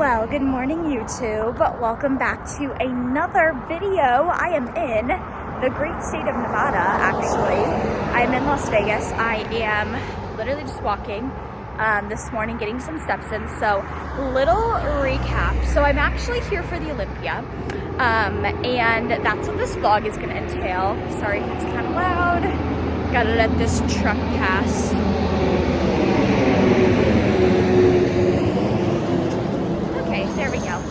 Well, good morning YouTube. Welcome back to another video. I am in the great state of Nevada, actually. I'm in Las Vegas. I am literally just walking this morning, getting some steps in. So, little recap. So I'm actually here for the Olympia. And that's what this vlog is gonna entail. Sorry if it's kind of loud. Gotta let this truck pass. There we go.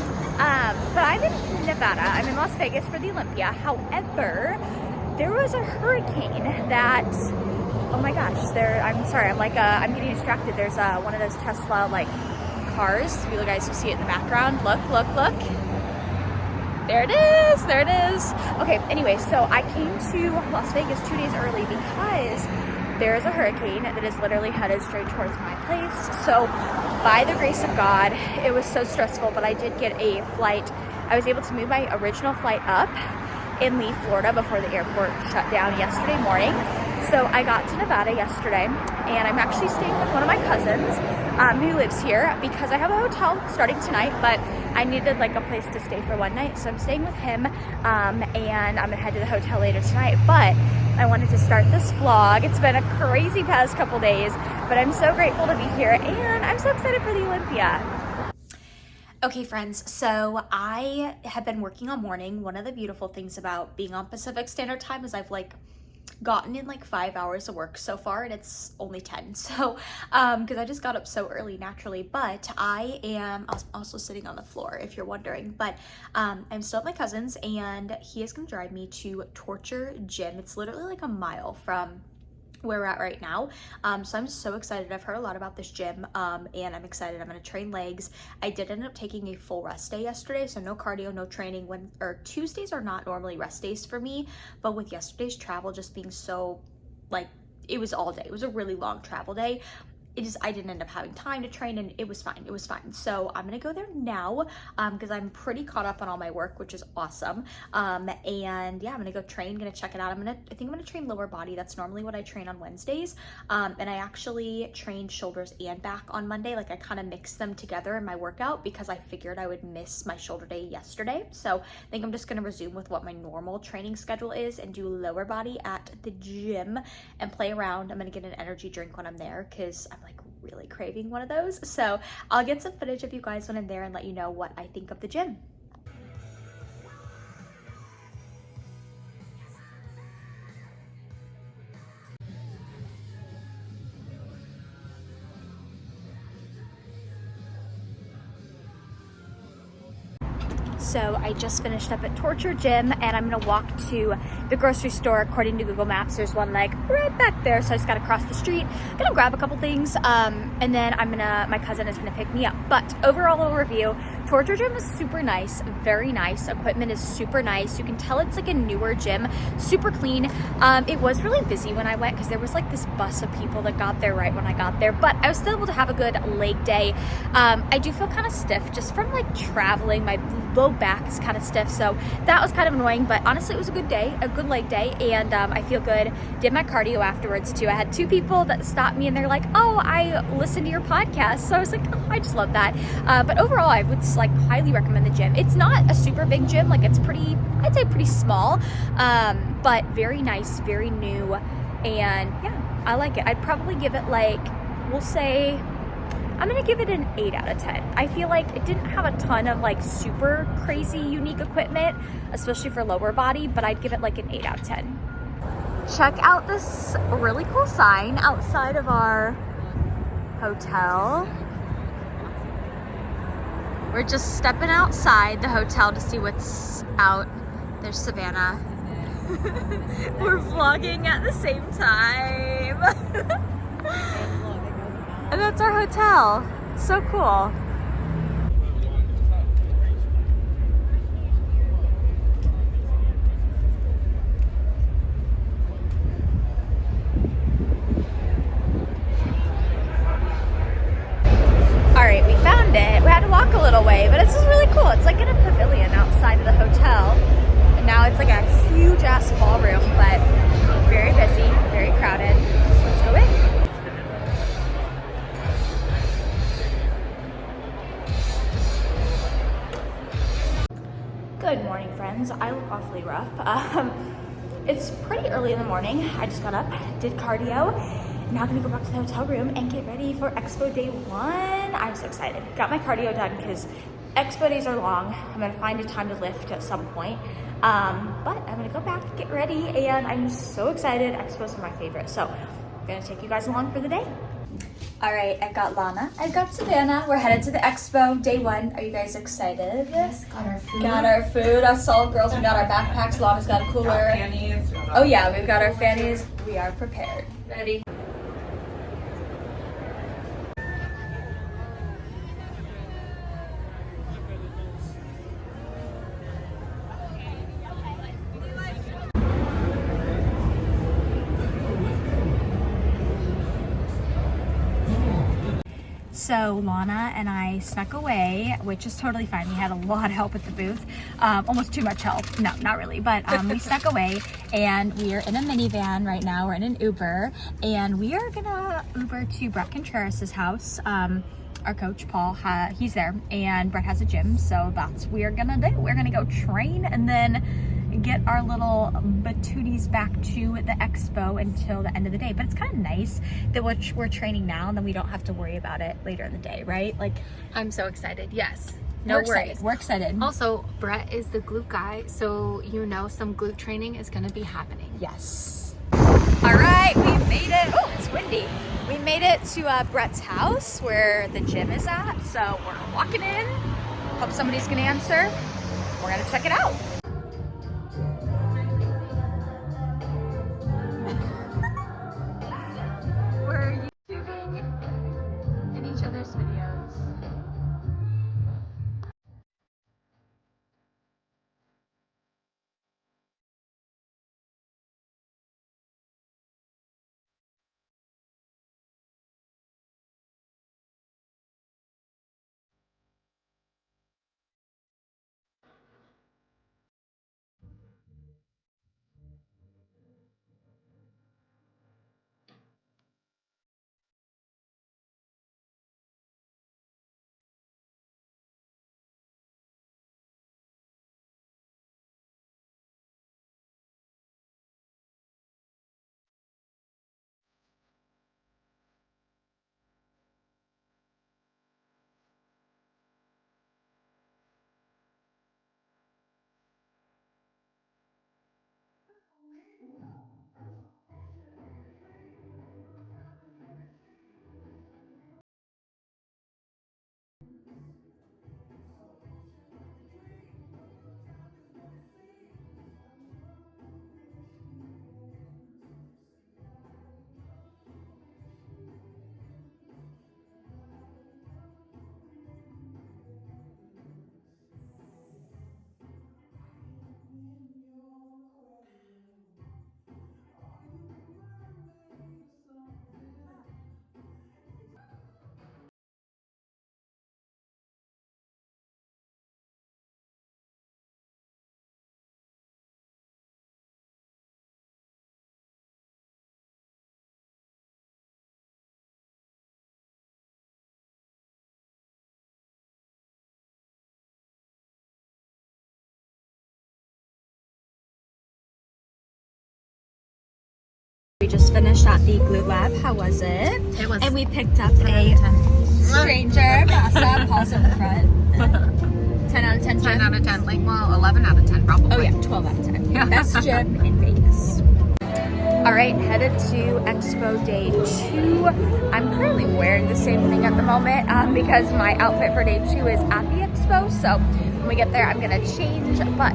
But I'm in Nevada. I'm in Las Vegas for the Olympia. However, there was a hurricane that, oh my gosh, I'm sorry, I'm getting distracted. There's one of those Tesla cars. You guys will see it in the background. Look. There it is. Okay, anyway, so I came to Las Vegas 2 days early because there is a hurricane that is literally headed straight towards my place. So by the grace of God, it was so stressful, but I did get a flight. I was able to move my original flight up and leave Florida before the airport shut down yesterday morning. So I got to Nevada yesterday, and I'm actually staying with one of my cousins who lives here because I have a hotel starting tonight, but I needed a place to stay for one night. So I'm staying with him, and I'm gonna head to the hotel later tonight. But I wanted to start this vlog. It's been a crazy past couple days, but I'm so grateful to be here, and I'm so excited for the Olympia. Okay, friends, so I have been working all morning. One of the beautiful things about being on Pacific Standard Time is I've gotten in 5 hours of work so far, and it's only 10. So because I just got up so early naturally, but I am also sitting on the floor if you're wondering. But I'm still at my cousin's, and he is going to drive me to Torture Gym. It's literally a mile from where we're at right now. So I'm so excited. I've heard a lot about this gym, and I'm excited. I'm gonna train legs. I did end up taking a full rest day yesterday, so no cardio, no training. Tuesdays are not normally rest days for me, but with yesterday's travel just being so it was all day. It was a really long travel day. I didn't end up having time to train, and it was fine. So I'm gonna go there now because I'm pretty caught up on all my work, which is awesome. And yeah, I'm gonna go train, gonna check it out. I think I'm gonna train lower body. That's normally what I train on Wednesdays. And I actually trained shoulders and back on Monday. I kind of mixed them together in my workout because I figured I would miss my shoulder day yesterday. So I think I'm just gonna resume with what my normal training schedule is and do lower body at the gym and play around. I'm gonna get an energy drink when I'm there because I'm really craving one of those. So I'll get some footage of you guys when I'm there and let you know what I think of the gym. So I just finished up at Torture Gym, and I'm gonna walk to the grocery store. According to Google Maps, there's one right back there, so I just gotta cross the street. I'm gonna grab a couple things, and then my cousin is gonna pick me up. But overall little review, Torture Gym is super nice, very nice. Equipment is super nice. You can tell it's a newer gym, super clean. It was really busy when I went because there was this bus of people that got there right when I got there, but I was still able to have a good leg day. I do feel kind of stiff just from traveling. My low back is kind of stiff, so that was kind of annoying, but honestly it was a good day, a good leg day, and I feel good. Did my cardio afterwards too. I had two people that stopped me and they're like, oh, I listened to your podcast. So I was like, oh, I just love that. But overall I would highly recommend the gym. It's not a super big gym, it's pretty, I'd say pretty small, but very nice, very new, and yeah, I like it. I'd probably give it we'll say, I'm gonna give it an 8 out of 10. I feel it didn't have a ton of super crazy unique equipment, especially for lower body, but I'd give it an 8 out of 10. Check out this really cool sign outside of our hotel. We're just stepping outside the hotel to see what's out. There's Savannah. We're vlogging at the same time. And that's our hotel. It's so cool. All right, we found it. We had to walk a little way, but it's just really cool. It's in a pavilion outside of the hotel. And now it's a huge ass ballroom, but very busy, very crowded. So let's go in. Good morning, friends. I look awfully rough. It's pretty early in the morning. I just got up, did cardio. Now I'm gonna go back to the hotel room and get ready for Expo Day 1. I'm so excited. Got my cardio done because Expo days are long. I'm gonna find a time to lift at some point. But I'm gonna go back, get ready, and I'm so excited. Expos are my favorite. So I'm gonna take you guys along for the day. All right, I've got Lana, I've got Savannah. We're headed to the Expo, day 1. Are you guys excited? Yes, got our food. Got our food, us all girls. We got our backpacks. Lana's got a cooler. Got fannies. Oh yeah, we've got our fannies. We are prepared. Ready? So Lana and I snuck away, which is totally fine. We had a lot of help at the booth, almost too much help. No, not really, but we snuck away, and we are in a minivan right now. We're in an Uber, and we are gonna Uber to Brett Contreras' house. Our coach Paul, he's there, and Brett has a gym, so that's what we're gonna do. We're gonna go train and then get our little batooties back to the expo until the end of the day. But it's kind of nice that we're training now and then we don't have to worry about it later in the day, right? Like, I'm so excited. Yes. No worries. We're excited. Also, Brett is the glute guy, so you know some glute training is going to be happening. Yes. All right, we made it. Oh, it's windy. We made it to Brett's house where the gym is at. So we're walking in. Hope somebody's gonna answer. We're gonna check it out. We're YouTubing in each other's videos. We just finished at the glute lab. How was it? It was. And we picked up a stranger. Massa, pause in the front. 10 out of 10. 10 out of 10. Like, well, 11 out of 10 probably. Oh yeah, 12 out of 10. Best gym in Vegas. All right, headed to Expo Day 2. I'm currently wearing the same thing at the moment because my outfit for Day 2 is at the Expo. So when we get there, I'm gonna change, but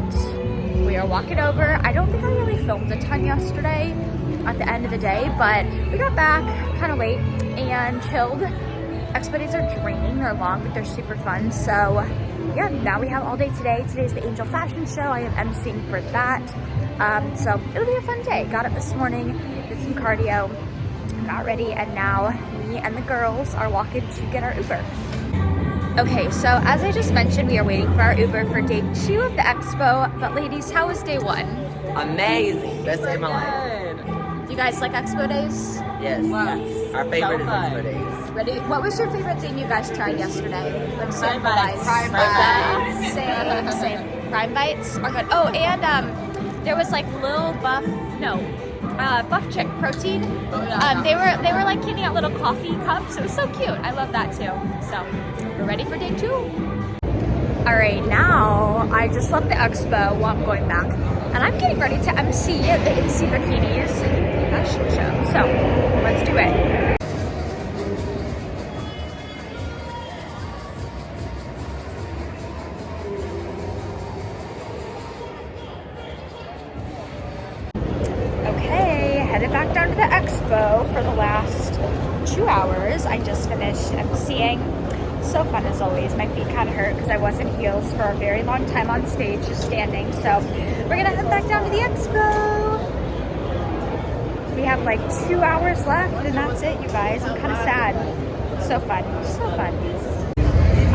we are walking over. I don't think I really filmed a ton yesterday at the end of the day, but we got back kind of late and chilled. Expo days are draining, they're long, but they're super fun. So yeah, now we have all day today. Today's the Angel Fashion Show. I am emceeing for that. So it'll be a fun day. Got up this morning, did some cardio, got ready, and now me and the girls are walking to get our Uber. Okay, so as I just mentioned, we are waiting for our Uber for Day 2 of the Expo. But ladies, how was Day 1? Amazing. Best day of my life. Do you guys like Expo days? Yes. Our favorite is Expo days. Ready? What was your favorite thing you guys tried yesterday? Like Fry bites. Same. Prime bites are good. Oh, and there was like Buff Chick protein. They were like handing out little coffee cups. It was so cute. I love that too. So we're ready for day 2. All right, now I just left the expo while I'm going back, and I'm getting ready to MC the PESCIENCE Bikinis fashion show. So let's do it. Headed back down to the expo for the last 2 hours. I just finished emceeing. So fun as always. My feet kind of hurt because I was in heels for a very long time on stage, just standing. So we're gonna head back down to the expo. We have like 2 hours left and that's it, you guys. I'm kind of sad. So fun, so fun.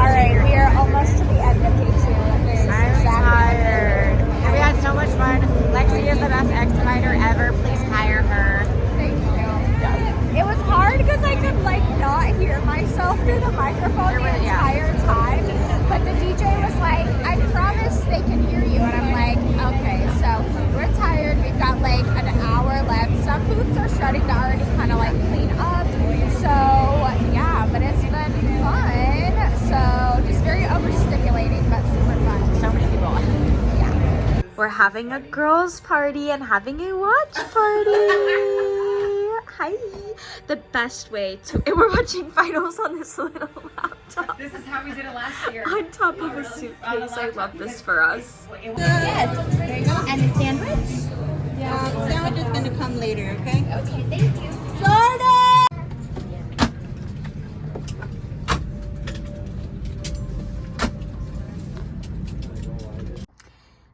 All right, we are almost to the end of day 2. I'm tired. And we had so much fun. Lexi is the best expediter ever. Please hire her. Thank you. It was hard because I could like not hear myself through the microphone the entire time. But the DJ was like, I promise they can hear you. And I'm like, okay. So we're tired. We've got like an hour left. Some booths are starting to already kind of like clean up. So yeah, but it's been fun. So just very overstimulating, but super fun. So many people. Yeah. We're having a girls' party and having a watch party. Hi. The best way to, and we're watching finals on this little laptop. This is how we did it last year. On top of a suitcase. I love this for us. Yes. There you go. And the sandwich? Yeah, the sandwich is going to come later, okay? Okay, thank you. Jordan!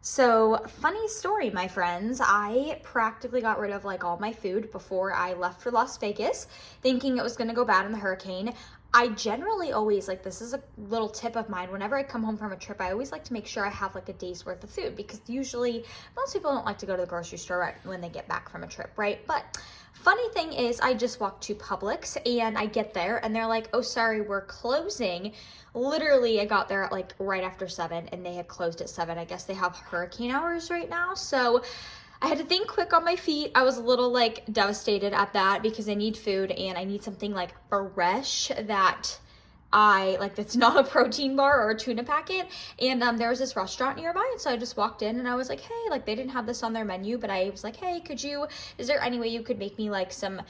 So, funny story, my friends. I practically got rid of like all my food before I left for Las Vegas, thinking it was gonna go bad in the hurricane. I generally always, like, this is a little tip of mine, whenever I come home from a trip, I always like to make sure I have like a day's worth of food, because usually most people don't like to go to the grocery store right when they get back from a trip, right? But funny thing is, I just walked to Publix and I get there and they're like, oh, sorry, we're closing. Literally, I got there at like right after 7 and they had closed at 7. I guess they have hurricane hours right now. So I had to think quick on my feet. I was a little like devastated at that because I need food and I need something like fresh that that's not a protein bar or a tuna packet. And there was this restaurant nearby, and so I just walked in and I was like, hey, like they didn't have this on their menu, but I was like, hey, is there any way you could make me like some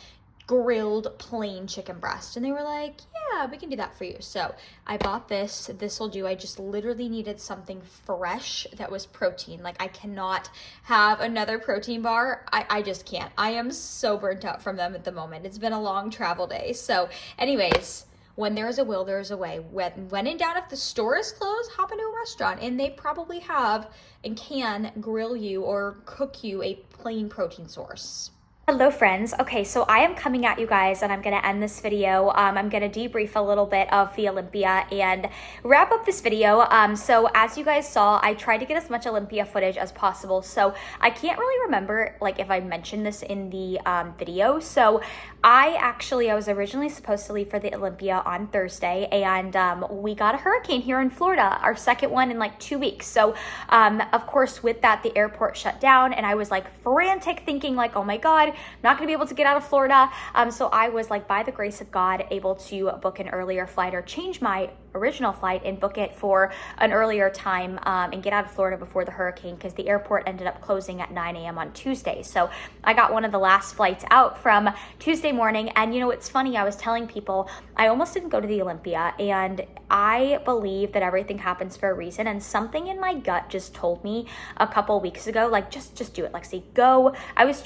grilled plain chicken breast? And they were like, yeah, we can do that for you. So I bought this. This will do. I just literally needed something fresh that was protein. Like, I cannot have another protein bar. I just can't. I am so burnt out from them at the moment. It's been a long travel day. So anyways, when there is a will, there is a way. When in doubt, if the store is closed, hop into a restaurant and they probably have and can grill you or cook you a plain protein source. Hello friends. Okay, so I am coming at you guys and I'm going to end this video. I'm going to debrief a little bit of the Olympia and wrap up this video. So as you guys saw, I tried to get as much Olympia footage as possible. So I can't really remember like if I mentioned this in the video. So I was originally supposed to leave for the Olympia on Thursday, and we got a hurricane here in Florida, our second one in like 2 weeks. So of course with that, the airport shut down and I was like frantic thinking like, oh my God, not gonna be able to get out of Florida. So I was like, by the grace of God, able to book an earlier flight or change my original flight and book it for an earlier time and get out of Florida before the hurricane, because the airport ended up closing at 9 a.m. on Tuesday. So I got one of the last flights out from Tuesday morning. And you know, it's funny, I was telling people I almost didn't go to the Olympia, and I believe that everything happens for a reason, and something in my gut just told me a couple weeks ago, like, just do it, Lexi, go. I was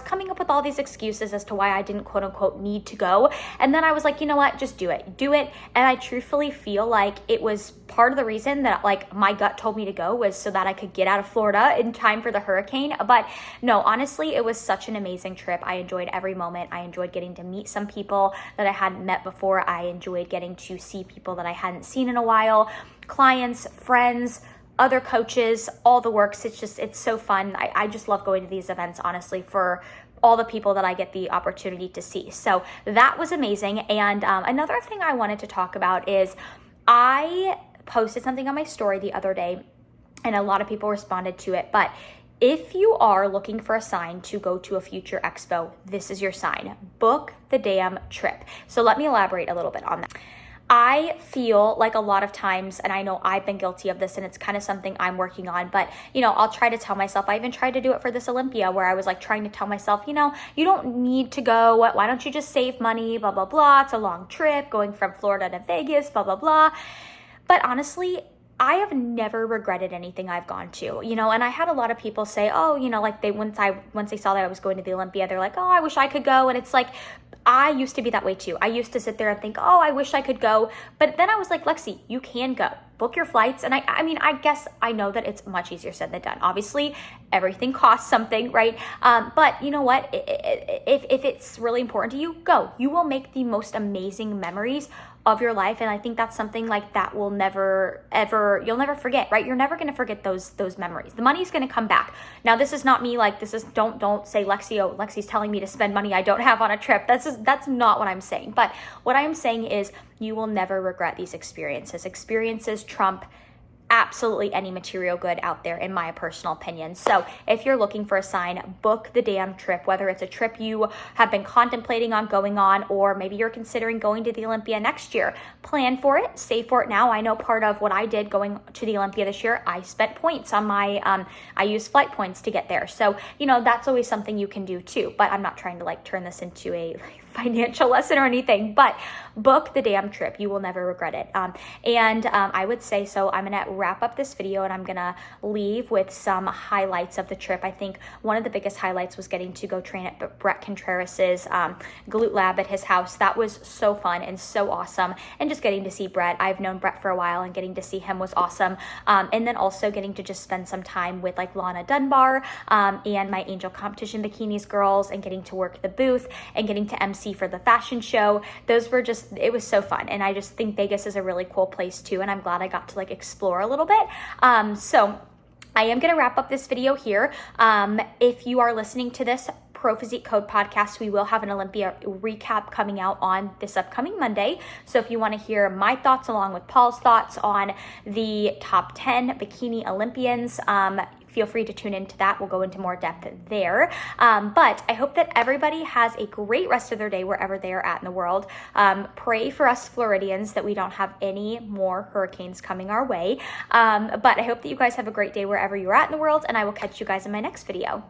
coming up with all these excuses as to why I didn't quote unquote need to go, and then I was like, you know what, just do it. And I truthfully feel like it was part of the reason that like my gut told me to go was so that I could get out of Florida in time for the hurricane. But no, honestly, it was such an amazing trip. I enjoyed every moment. I enjoyed getting to meet some people that I hadn't met before. I enjoyed getting to see people that I hadn't seen in a while, clients, friends, other coaches, all the works. It's so fun. I just love going to these events, honestly, for all the people that I get the opportunity to see. So that was amazing. And another thing I wanted to talk about is I posted something on my story the other day, and a lot of people responded to it. But if you are looking for a sign to go to a future expo, this is your sign. Book the damn trip. So let me elaborate a little bit on that. I feel like a lot of times, and I know I've been guilty of this, and it's kind of something I'm working on, but you know, I'll try to tell myself, I even tried to do it for this Olympia, where I was like trying to tell myself, you know, you don't need to go. Why don't you just save money? Blah, blah, blah. It's a long trip going from Florida to Vegas, blah, blah, blah. But honestly, I have never regretted anything I've gone to, you know, and I had a lot of people say, oh, you know, like once they saw that I was going to the Olympia, they're like, oh, I wish I could go. And it's like, I used to be that way too. I used to sit there and think, oh, I wish I could go. But then I was like, Lexi, you can go. Book your flights. And I mean, I guess I know that it's much easier said than done. Obviously, everything costs something, right? But you know what? If it's really important to you, go. You will make the most amazing memories of your life. And I think that's something like that will never, ever, you'll never forget, right? You're never going to forget those memories. The money's going to come back. Now, this is not me like, this is, don't say, Lexi, oh, Lexi's telling me to spend money I don't have on a trip. That's not what I'm saying. But what I'm saying is you will never regret these experiences. Experiences trump absolutely any material good out there, in my personal opinion. So if you're looking for a sign, book the damn trip, whether it's a trip you have been contemplating on going on, or maybe you're considering going to the Olympia next year. Plan for it, save for it now. I know part of what I did going to the Olympia this year, I spent points on my, I used flight points to get there. So, you know, that's always something you can do too, but I'm not trying to like turn this into a financial lesson or anything, but book the damn trip. You will never regret it. I would say, so I'm going to wrap up this video and I'm going to leave with some highlights of the trip. I think one of the biggest highlights was getting to go train at Brett Contreras's glute lab at his house. That was so fun and so awesome. And just getting to see Brett. I've known Brett for a while, and getting to see him was awesome. And then also getting to just spend some time with like Lana Dunbar and my Angel Competition Bikinis girls, and getting to work the booth and getting to MC for the fashion show. Those were just, it was so fun. And I just think Vegas is a really cool place too. And I'm glad I got to like explore a little bit. So I am going to wrap up this video here. If you are listening to this Pro Physique Code podcast, we will have an Olympia recap coming out on this upcoming Monday. So if you want to hear my thoughts along with Paul's thoughts on the top 10 bikini Olympians, feel free to tune into that. We'll go into more depth there. But I hope that everybody has a great rest of their day wherever they are at in the world. Pray for us Floridians that we don't have any more hurricanes coming our way. But I hope that you guys have a great day wherever you're at in the world, and I will catch you guys in my next video.